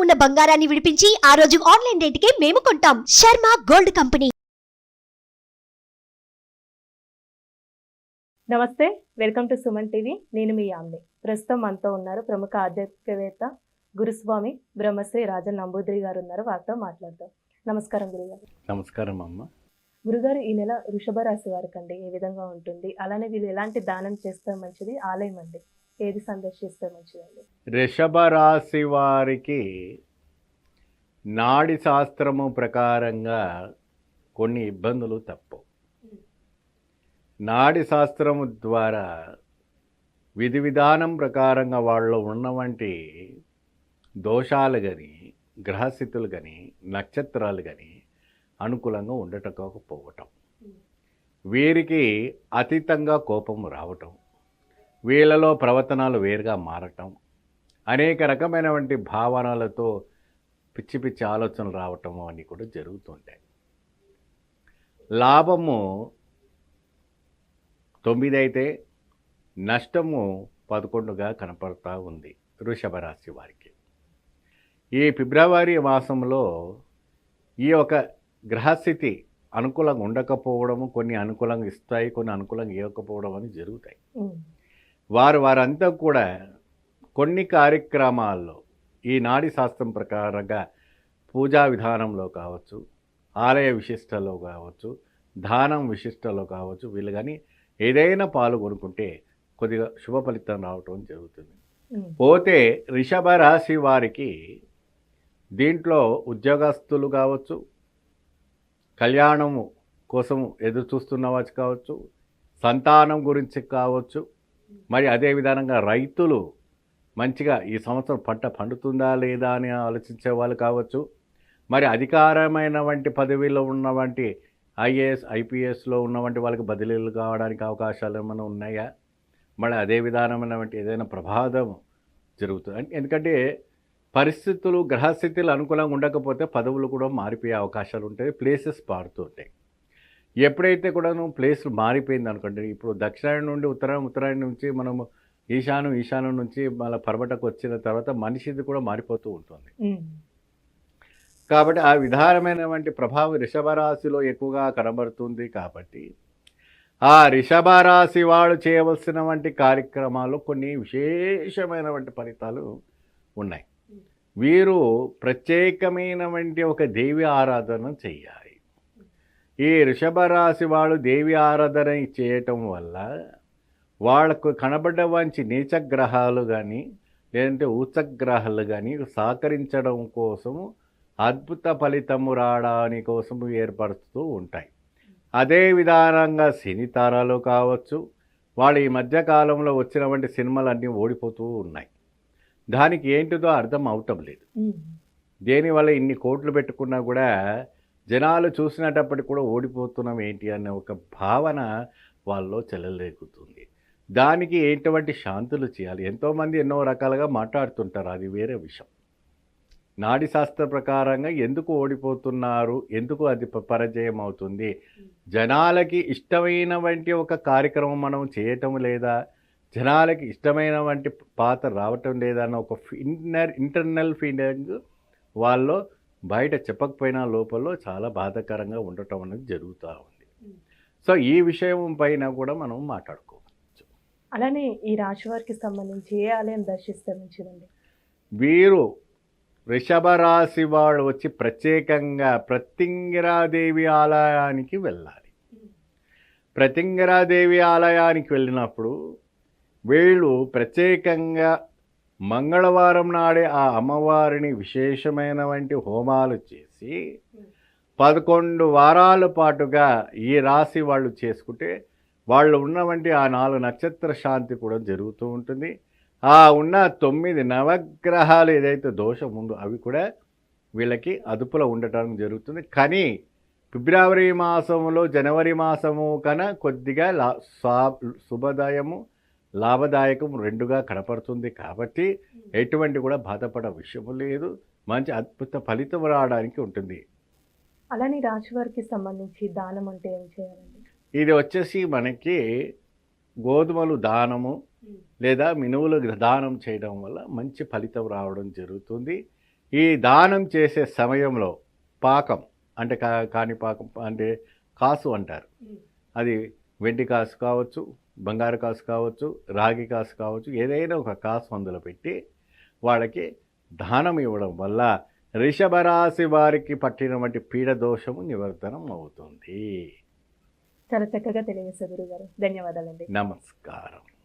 ఉన్న బంగారాన్ని విడిపించి ఆ రోజు ఆన్లైన్ రేటుకే మేము కొంటాం. Sharma gold company. నమస్తే, వెల్కమ్ టు సుమన్ టీవీ. నేను మీ యామ్ని. ప్రస్తుతం మనతో ఉన్నారు ప్రముఖ ఆధ్యాత్మికవేత్త గురుస్వామి బ్రహ్మశ్రీ రాజన్ నంబూద్రి గారు ఉన్నారు. వారితో మాట్లాడదాం. నమస్కారం గురుగారు. నమస్కారం అమ్మ. గురుగారు, ఈ నెల వృషభ రాశి వారికి అండి ఏ విధంగా ఉంటుంది, అలానే వీళ్ళు ఎలాంటి దానం చేస్తే మంచిది, ఆలయం అండి ఏది సందర్శిస్తే మంచిదండి? వృషభ రాశి వారికి నాడి శాస్త్రము ప్రకారంగా కొన్ని ఇబ్బందులు తప్పవు. నాడి శాస్త్రము ద్వారా విధి విధానం ప్రకారంగా వాళ్ళలో ఉన్నవంటి దోషాలు కానీ, గ్రహస్థితులు కానీ, నక్షత్రాలు కానీ అనుకూలంగా ఉండటకపోవటం, వీరికి అతీతంగా కోపం రావటం, వీళ్ళలో ప్రవర్తనలు వేరుగా మారటం, అనేక రకమైనటువంటి భావనలతో పిచ్చి పిచ్చి ఆలోచనలు రావటం అన్నీ కూడా జరుగుతుంటాయి. లాభము 9 అయితే నష్టము 11గా కనపడతా ఉంది వృషభ రాశి వారికి. ఈ ఫిబ్రవరి మాసంలో ఈ యొక్క గ్రహస్థితి అనుకూలంగా ఉండకపోవడము, కొన్ని అనుకూలంగా ఇస్తాయి, కొన్ని అనుకూలంగా ఇవ్వకపోవడం అని జరుగుతాయి. వారంతా కూడా కొన్ని కార్యక్రమాల్లో ఈ నాడి శాస్త్రం ప్రకారంగా పూజా విధానంలో కావచ్చు, ఆలయ విశిష్టలో కావచ్చు, దానం విశిష్టలో కావచ్చు, వీళ్ళు కానీ ఏదైనా పాల్గొనుకుంటే కొద్దిగా శుభ ఫలితం రావటం జరుగుతుంది. పోతే వృషభ రాశి వారికి దీంట్లో ఉద్యోగస్తులు కావచ్చు, కళ్యాణము కోసం ఎదురు చూస్తున్న వాళ్ళు కావచ్చు, సంతానం గురించి కావచ్చు, మరి అదే విధానంగా రైతులు మంచిగా ఈ సంవత్సరం పంట పండుతుందా లేదా అని ఆలోచించే వాళ్ళు కావచ్చు, మరి అధికారమైన వంటి పదవిలో ఉన్నవంటి ఐఏఎస్ ఐపీఎస్లో ఉన్నవంటి వాళ్ళకి బదిలీలు కావడానికి అవకాశాలు ఏమైనా ఉన్నాయా, మరి అదే విధానమైనటువంటి ఏదైనా ప్రమాదం జరుగుతుంది. ఎందుకంటే పరిస్థితులు గ్రహస్థితులు అనుకూలంగా ఉండకపోతే పదవులు కూడా మారిపోయే అవకాశాలు ఉంటాయి, ప్లేసెస్ మారుతుంటాయి. ఎప్పుడైతే కూడా ప్లేస్ మారిపోయింది అనుకోండి, ఇప్పుడు దక్షిణాయనం నుండి ఉత్తరాయణం నుంచి మనము ఈశాన్యం నుంచి మళ్ళీ పర్వటకు వచ్చిన తర్వాత మనిషిది కూడా మారిపోతూ ఉంటుంది. కాబట్టి ఆ విధానమైనటువంటి ప్రభావం వృషభ రాశిలో ఎక్కువగా కనబడుతుంది. కాబట్టి ఆ వృషభ రాశి వాడు చేయవలసిన వంటి కార్యక్రమాలు కొన్ని విశేషమైనటువంటి ఫలితాలు ఉన్నాయి. వీరు ప్రత్యేకమైనటువంటి ఒక దేవి ఆరాధన చేయాలి. ఈ వృషభ రాశి వాడు దేవి ఆరాధన చేయటం వల్ల వాళ్లకు కనబడ్డవంచి నీచగ్రహాలు కానీ లేదంటే ఉచ్చగ్రహాలు కానీ సహకరించడం కోసము అద్భుత ఫలితము రావడాని కోసము ఏర్పడుతూ ఉంటాయి. అదే విధానంగా సినీ తారాలు కావచ్చు, వాళ్ళు ఈ మధ్యకాలంలో వచ్చినటువంటి సినిమాలన్నీ ఓడిపోతూ ఉన్నాయి. దానికి ఏంటిదో అర్థం అవటం లేదు. దేనివల్ల ఇన్ని కోట్లు పెట్టుకున్నా కూడా జనాలు చూసినప్పటికి కూడా ఓడిపోతున్నాం ఏంటి అనే ఒక భావన వాళ్ళలో చెల్లలేకుతుంది. దానికి ఎటువంటి శాంతులు చేయాలి? ఎంతోమంది ఎన్నో రకాలుగా మాట్లాడుతుంటారు, అది వేరే విషయం. నాడి శాస్త్ర ప్రకారంగా ఎందుకు ఓడిపోతున్నారు, ఎందుకు అది పరాజయం అవుతుంది, జనాలకి ఇష్టమైన వంటి ఒక కార్యక్రమం మనం చేయటం లేదా, జనాలకి ఇష్టమైన వంటి పాత్ర రావటం లేదా అన్న ఒక ఇంటర్నల్ ఫీలింగ్ వాళ్ళు బయట చెప్పకపోయినా లోపల చాలా బాధాకరంగా ఉండటం అనేది జరుగుతూ ఉంది. సో ఈ విషయం పైన కూడా మనం మాట్లాడుకోవచ్చు. అలానే ఈ రాశి వారికి సంబంధించి ఏ ఆలయం దర్శిస్తే మంచిదండి? వీరు వృషభ రాశి వాడు వచ్చి ప్రత్యేకంగా ప్రత్యంగిరాదేవి ఆలయానికి వెళ్ళాలి. ప్రత్యంగిరాదేవి ఆలయానికి వెళ్ళినప్పుడు వీళ్ళు ప్రత్యేకంగా మంగళవారం నాడే ఆ అమ్మవారిని విశేషమైన వంటి హోమాలు చేసి 11 వారాల పాటుగా ఈ రాశి వాళ్ళు చేసుకుంటే వాళ్ళు ఉన్నవంటి ఆ 4 నక్షత్ర శాంతి కూడా జరుగుతూ ఉంటుంది. ఆ ఉన్న 9 నవగ్రహాలు ఏదైతే దోషం ఉందో అవి కూడా వీళ్ళకి అదుపులో ఉండటం జరుగుతుంది. కానీ ఫిబ్రవరి మాసంలో జనవరి మాసము కన్నా కొద్దిగా శుభదాయము లాభదాయకం రెండుగా కనపడుతుంది. కాబట్టి ఎటువంటి కూడా బాధపడే విషయం లేదు, మంచి అద్భుత ఫలితం రావడానికి ఉంటుంది. అలానే రాశి వారికి సంబంధించి దానం అంటే ఏం చేయాలండి? ఇది వచ్చేసి మనకి గోధుమలు దానము లేదా మినువులు దానం చేయడం వల్ల మంచి ఫలితం రావడం జరుగుతుంది. ఈ దానం చేసే సమయంలో పాకం అంటే కాణిపాకం అంటే కాసు అంటారు. అది వెండి కాసు కావచ్చు, బంగారు కాసు కావచ్చు, రాగి కాసు కావచ్చు, ఏదైనా ఒక కాసు అందులో పెట్టి వాళ్ళకి దానం ఇవ్వడం వల్ల వృషభ రాశి వారికి పట్టినటువంటి పీడ దోషము నివర్తనం అవుతుంది. చాలా చక్కగా తెలియజేశారు గురుగారు. ధన్యవాదాలండి. నమస్కారం.